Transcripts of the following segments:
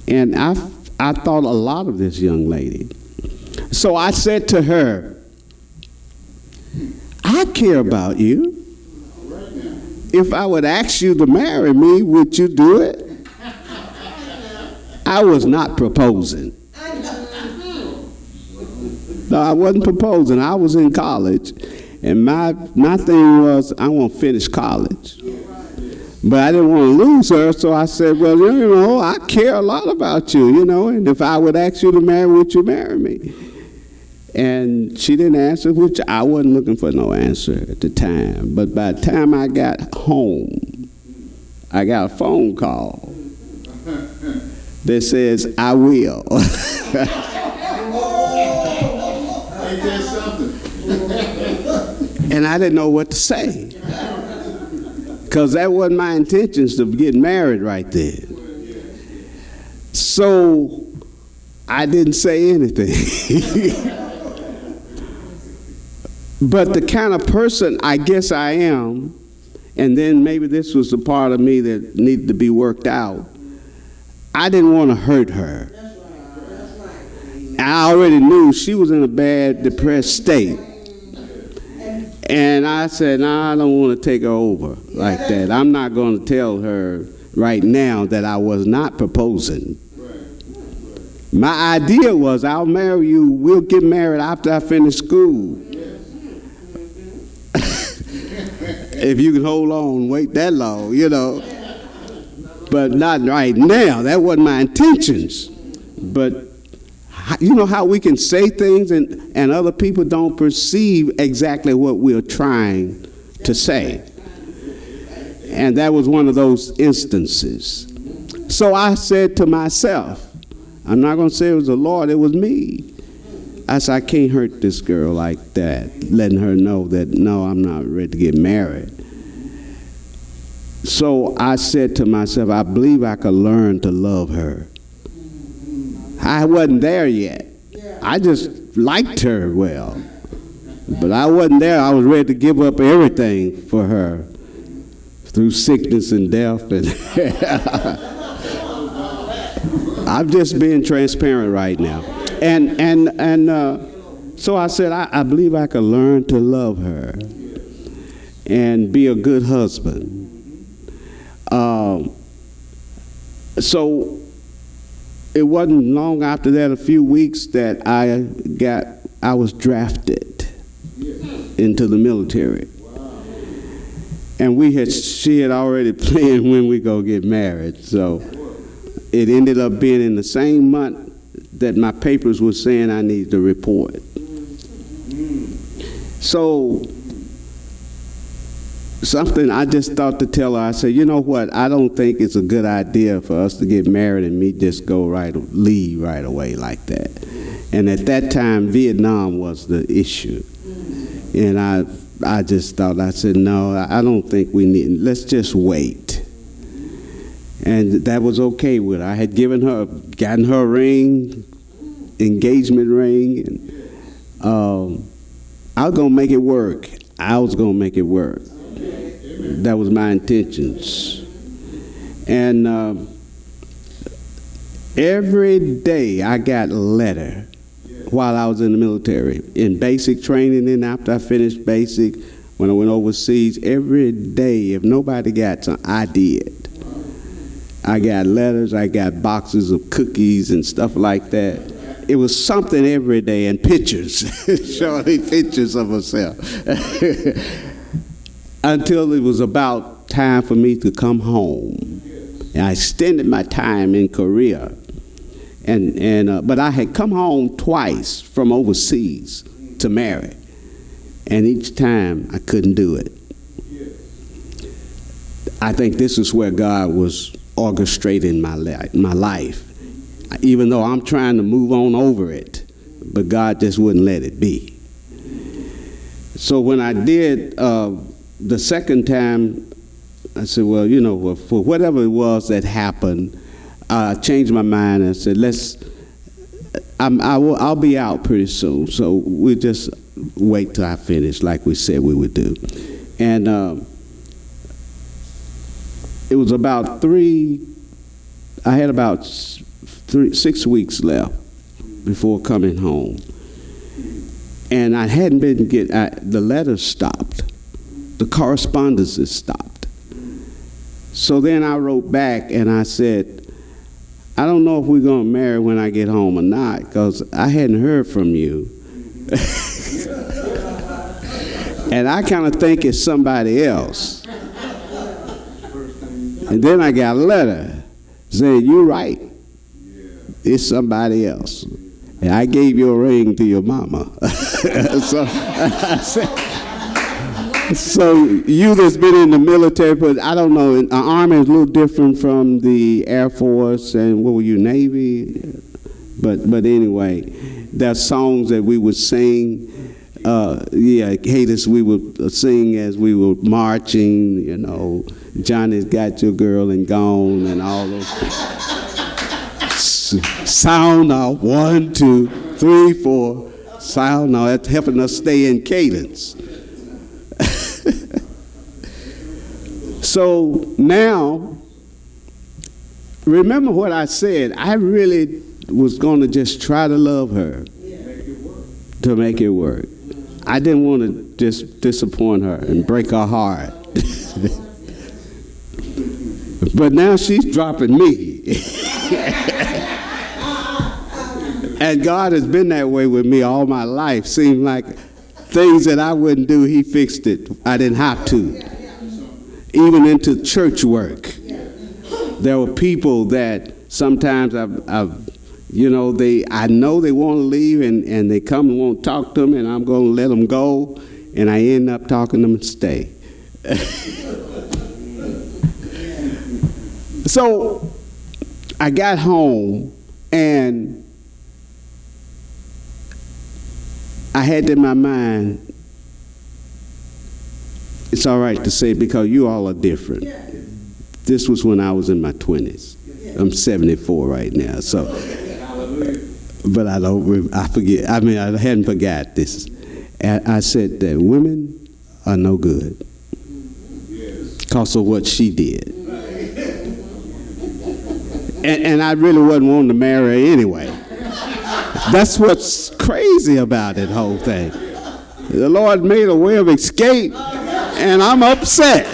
And I thought a lot of this young lady. So I said to her, I care about you. If I would ask you to marry me, would you do it? I was not proposing. No, I wasn't proposing. I was in college. And my thing was, I want to finish college. But I didn't want to lose her, so I said, well, you know, I care a lot about you, you know, and if I would ask you to marry, would you marry me? And she didn't answer, which I wasn't looking for no answer at the time. But by the time I got home, I got a phone call that says, I will. And I didn't know what to say, because that wasn't my intentions to get married right there. So I didn't say anything. But the kind of person I guess I am, and then maybe this was the part of me that needed to be worked out, I didn't want to hurt her. I already knew she was in a bad, depressed state. And I said, no, I don't want to take her over like that. I'm not going to tell her right now that I was not proposing. My idea was, I'll marry you, we'll get married after I finish school. If you can hold on, wait that long, you know. But not right now. That wasn't my intentions. But you know how we can say things and other people don't perceive exactly what we're trying to say. And that was one of those instances. So I said to myself, I'm not going to say it was the Lord, it was me. I said, I can't hurt this girl like that, letting her know that, no, I'm not ready to get married. So I said to myself, I believe I could learn to love her. I wasn't there yet. I just liked her well. But I wasn't there. I was ready to give up everything for her through sickness and death. And I'm just being transparent right now. So I said, I believe I could learn to love her and be a good husband. So it wasn't long after that, a few weeks, that I was drafted into the military. And she had already planned when we go get married. So it ended up being in the same month that my papers were saying I needed to report. So something I just thought to tell her, I said, you know what, I don't think it's a good idea for us to get married and me just leave right away like that. And at that time, Vietnam was the issue. And I just thought, I said, no, I don't think we need, let's just wait. And that was okay with her. I had gotten her a ring, engagement ring, and I was going to make it work. That was my intentions. And every day I got a letter while I was in the military, in basic training, and after I finished basic, when I went overseas, every day, if nobody got some, I did. I got letters, I got boxes of cookies and stuff like that. It was something every day, and pictures, showing pictures of herself. Until it was about time for me to come home. And I extended my time in Korea. But I had come home twice from overseas to marry. And each time I couldn't do it. I think this is where God was orchestrating my life. Even though I'm trying to move on over it, but God just wouldn't let it be. So when I did the second time, I said, well, you know, for whatever it was that happened, I changed my mind and said, I'll be out pretty soon. So we'll just wait till I finish, like we said we would do. And it was about I had about 6 weeks left before coming home. And I hadn't been the letters stopped. The correspondences stopped. So then I wrote back and I said, I don't know if we're going to marry when I get home or not, because I hadn't heard from you. And I kind of think it's somebody else. And then I got a letter saying, you're right. It's somebody else. And I gave your ring to your mama. So you that's been in the military, but I don't know, the Army is a little different from the Air Force, and what were you, Navy? But anyway, there's songs that we would sing. We would sing as we were marching, you know, Johnny's Got Your Girl and Gone and all those. Sound out, 1, 2, 3, 4. Sound now, that's helping us stay in cadence. So now, remember what I said. I really was going to just try to love her to make it work. I didn't want to just disappoint her and break her heart. But now she's dropping me. And God has been that way with me all my life. Seemed like things that I wouldn't do, he fixed it. I didn't have to. Even into church work. There were people that sometimes I know they want to leave and they come and won't talk to them, and I'm going to let them go, and I end up talking to them and stay. So I got home, and I had in my mind, it's all right to say, because you all are different. This was when I was in my 20s. I'm 74 right now, so. But I forget. I mean, I hadn't forgot this. And I said that women are no good because of what she did. And I really wasn't wanting to marry her anyway. That's what's crazy about it, whole thing. The Lord made a way of escape, and I'm upset.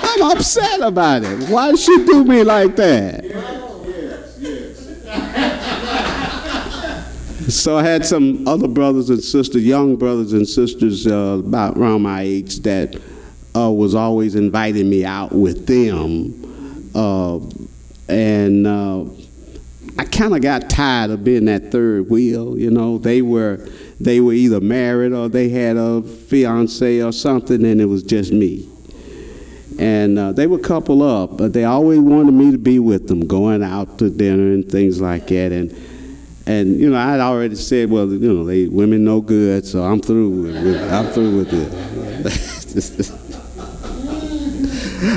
I'm upset about it. Why did she do me like that? So I had some other brothers and sisters, young brothers and sisters about around my age that was always inviting me out with them. And I kind of got tired of being that third wheel, you know. They were either married or they had a fiance or something, and it was just me. And they would couple up, but they always wanted me to be with them, going out to dinner and things like that. And you know, I'd already said, well, you know, women no good, so I'm through with it.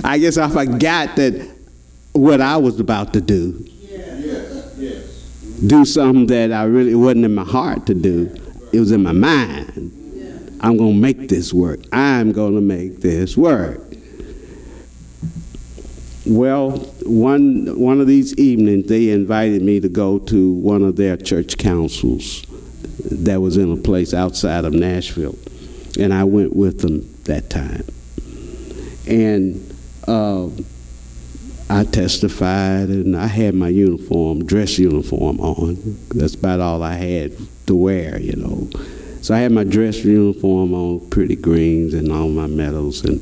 I guess I forgot that what I was about to do. Do something that I really wasn't in my heart to do. It was in my mind. I'm going to make this work. I'm going to make this work. Well, one of these evenings, they invited me to go to one of their church councils that was in a place outside of Nashville, and I went with them that time. And I testified, and I had my dress uniform on. That's about all I had to wear, you know. So I had my dress uniform on, pretty greens and all my medals, and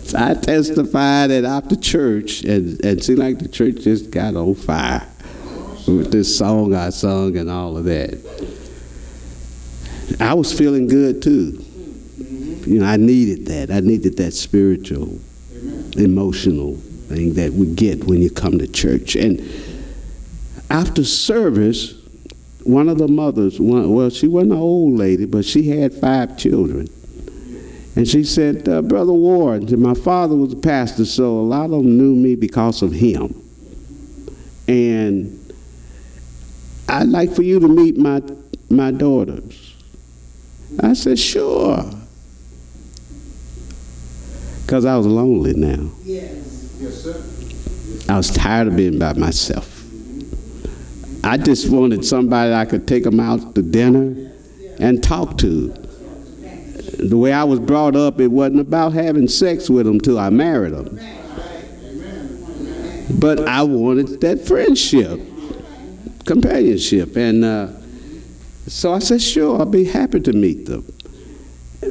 so I testified it after church, and it seemed like the church just got on fire with this song I sung and all of that. I was feeling good too. You know, I needed that. I needed that spiritual, emotional thing that we get when you come to church. And after service, one of the mothers, she wasn't an old lady, but she had 5 children. And she said, Brother Ward, my father was a pastor, so a lot of them knew me because of him. And I'd like for you to meet my daughters. I said, sure. Because I was lonely now. Yes. Yes, sir. Yes, I was tired of being by myself. I just wanted somebody I could take them out to dinner and talk to. The way I was brought up, it wasn't about having sex with them till I married them. But I wanted that friendship, companionship. And so I said, sure, I'll be happy to meet them.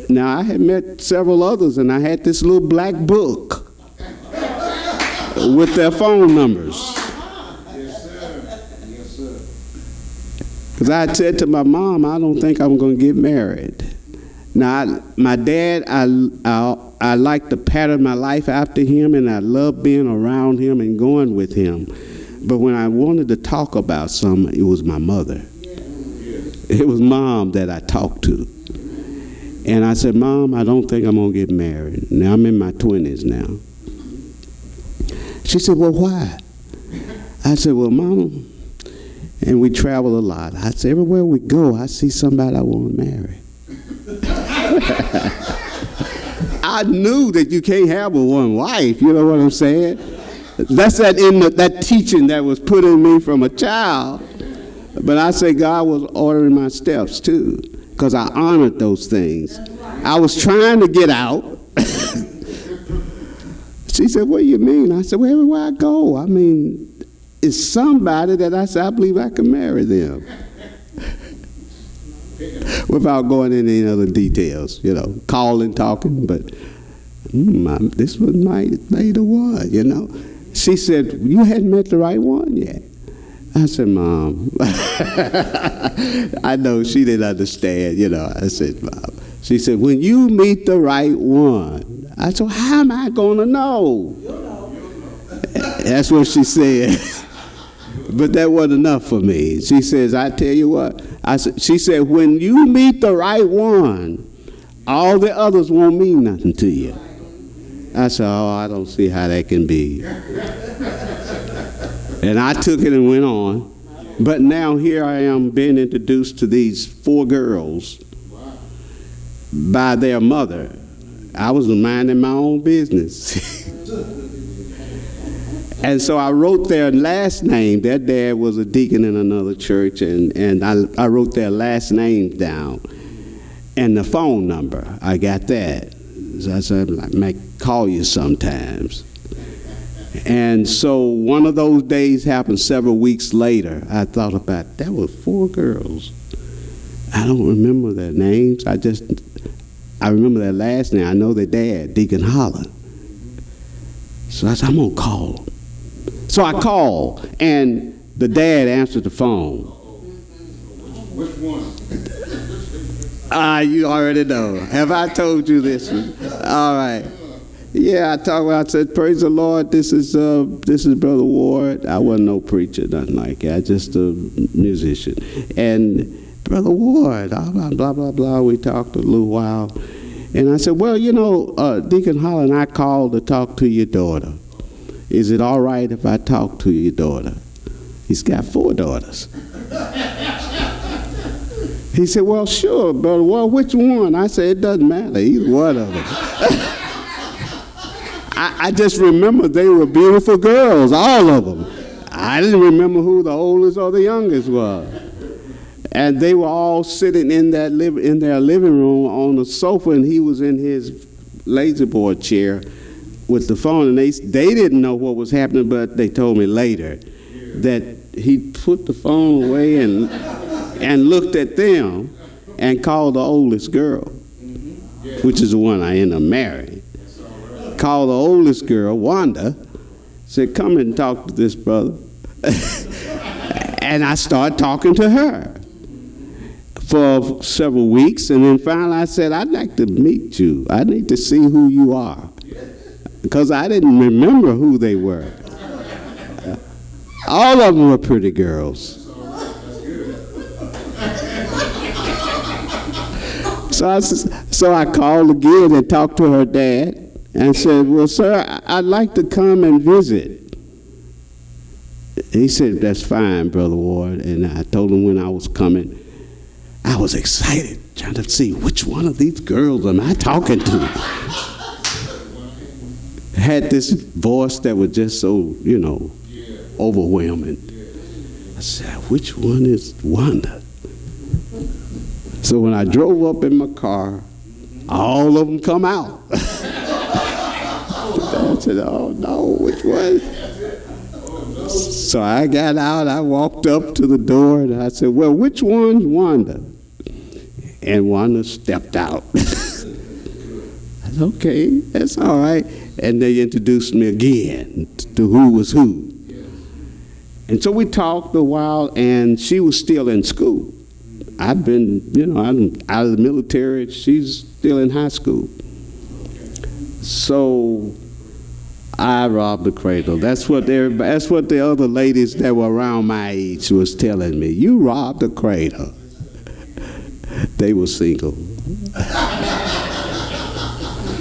Now, I had met several others, and I had this little black book with their phone numbers. Yes, sir. Yes, sir. Because I had said to my mom, I don't think I'm going to get married. Now, my dad, I like to pattern my life after him, and I love being around him and going with him. But when I wanted to talk about something, it was my mother. It was Mom that I talked to. And I said, Mom, I don't think I'm going to get married. Now, I'm in my 20s now. She said, well, why? I said, well, Mom, and we travel a lot. I said, everywhere we go, I see somebody I want to marry. I knew that you can't have but one wife, you know what I'm saying? That's that teaching that was put in me from a child. But I say God was ordering my steps too, because I honored those things. I was trying to get out. She said, what do you mean? I said, well, everywhere I go, I mean, it's somebody that I said, I believe I can marry them. Without going into any other details, you know, calling, talking, but this was the one, you know. She said, you hadn't met the right one yet. I said, Mom, I know she didn't understand, you know. I said, Mom. She said, when you meet the right one. I said, how am I going to know? That's what she said. But that wasn't enough for me. She says, I tell you what. She said, when you meet the right one, all the others won't mean nothing to you. I said, oh, I don't see how that can be. And I took it and went on. But now here I am being introduced to these 4 girls by their mother. I was minding my own business. And so I wrote their last name. Their dad was a deacon in another church, and I wrote their last name down. And the phone number, I got that. So I said, I might call you sometimes. And so one of those days happened several weeks later. I thought about, that was 4 girls. I don't remember their names. I remember their last name. I know their dad, Deacon Holland. So I said, I'm going to call them. So I called, and the dad answered the phone. Which one? You already know. Have I told you this one? All right. Yeah, I said, praise the Lord, this is Brother Ward. I wasn't no preacher, nothing like that, just a musician. And Brother Ward, blah, blah, blah, blah, we talked a little while. And I said, well, you know, Deacon Holland, I called to talk to your daughter. Is it all right if I talk to your daughter? He's got 4 daughters. He said, well, sure, Brother Ward, which one? I said, it doesn't matter, either one of them. I just remember they were beautiful girls, all of them. I didn't remember who the oldest or the youngest was. And they were all sitting in their living room on the sofa, and he was in his lazy boy chair with the phone. And they didn't know what was happening, but they told me later that he put the phone away and looked at them and called the oldest girl, which is the one I ended up marrying. Called the oldest girl, Wanda, said, come and talk to this brother. And I started talking to her for several weeks, and then finally I said, I'd like to meet you. I need to see who you are, because I didn't remember who they were. All of them were pretty girls. So I called again and talked to her dad and said, well, sir, I'd like to come and visit. He said, that's fine, Brother Ward. And I told him when I was coming. I was excited, trying to see which one of these girls am I talking to. had this voice that was just so, overwhelming. I said, which one is Wanda? So when I drove up in my car, all of them come out. I said, oh no, which one? So I got out, I walked up to the door, and I said, well, which one's Wanda? And Wanda stepped out. I said, okay, that's all right. And they introduced me again to who was who. And so we talked a while, and she was still in school. I've been, I'm out of the military. She's still in high school. So I robbed the cradle. That's what the other ladies that were around my age was telling me. You robbed the cradle. They were single.